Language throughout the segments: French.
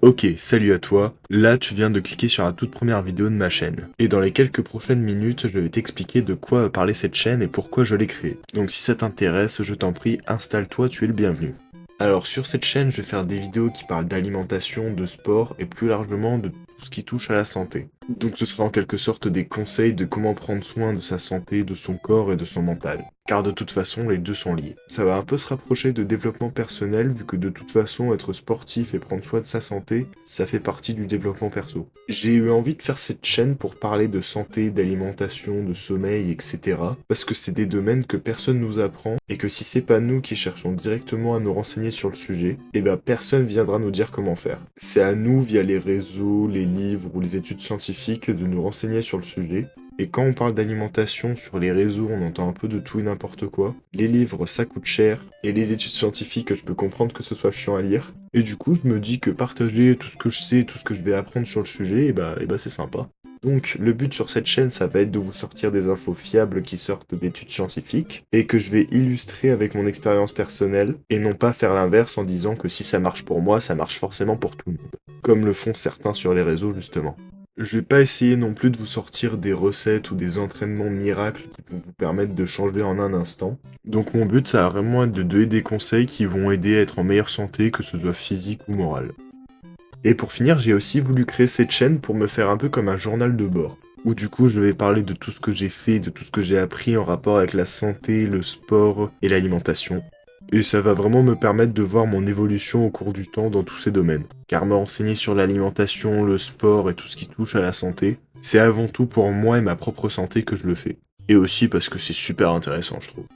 Ok, salut à toi. Là, tu viens de cliquer sur la toute première vidéo de ma chaîne. Et dans les quelques prochaines minutes, je vais t'expliquer de quoi va parler cette chaîne et pourquoi je l'ai créée. Donc si ça t'intéresse, je t'en prie, installe-toi, tu es le bienvenu. Alors sur cette chaîne, je vais faire des vidéos qui parlent d'alimentation, de sport et plus largement de tout ce qui touche à la santé. Donc ce sera en quelque sorte des conseils de comment prendre soin de sa santé, de son corps et de son mental. Car de toute façon, les deux sont liés. Ça va un peu se rapprocher de développement personnel, vu que de toute façon, être sportif et prendre soin de sa santé, ça fait partie du développement perso. J'ai eu envie de faire cette chaîne pour parler de santé, d'alimentation, de sommeil, etc. Parce que c'est des domaines que personne nous apprend, et que si c'est pas nous qui cherchons directement à nous renseigner sur le sujet, eh ben personne viendra nous dire comment faire. C'est à nous, via les réseaux, les livres ou les études scientifiques, de nous renseigner sur le sujet. Et quand on parle d'alimentation sur les réseaux, on entend un peu de tout et n'importe quoi. Les livres, ça coûte cher, et les études scientifiques, je peux comprendre que ce soit chiant à lire. Et du coup, je me dis que partager tout ce que je sais, tout ce que je vais apprendre sur le sujet, et bah c'est sympa. Donc, le but sur cette chaîne, ça va être de vous sortir des infos fiables qui sortent d'études scientifiques, et que je vais illustrer avec mon expérience personnelle, et non pas faire l'inverse en disant que si ça marche pour moi, ça marche forcément pour tout le monde. Comme le font certains sur les réseaux, justement. Je vais pas essayer non plus de vous sortir des recettes ou des entraînements miracles qui vont vous permettre de changer en un instant. Donc mon but, ça va vraiment être de donner des conseils qui vont aider à être en meilleure santé, que ce soit physique ou morale. Et pour finir, j'ai aussi voulu créer cette chaîne pour me faire un peu comme un journal de bord, où du coup je vais parler de tout ce que j'ai fait, de tout ce que j'ai appris en rapport avec la santé, le sport et l'alimentation. Et ça va vraiment me permettre de voir mon évolution au cours du temps dans tous ces domaines. Car me renseigner sur l'alimentation, le sport et tout ce qui touche à la santé, c'est avant tout pour moi et ma propre santé que je le fais. Et aussi parce que c'est super intéressant, je trouve.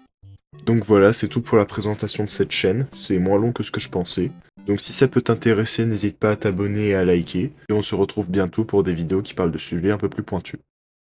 Donc voilà, c'est tout pour la présentation de cette chaîne, c'est moins long que ce que je pensais. Donc si ça peut t'intéresser, n'hésite pas à t'abonner et à liker, et on se retrouve bientôt pour des vidéos qui parlent de sujets un peu plus pointus.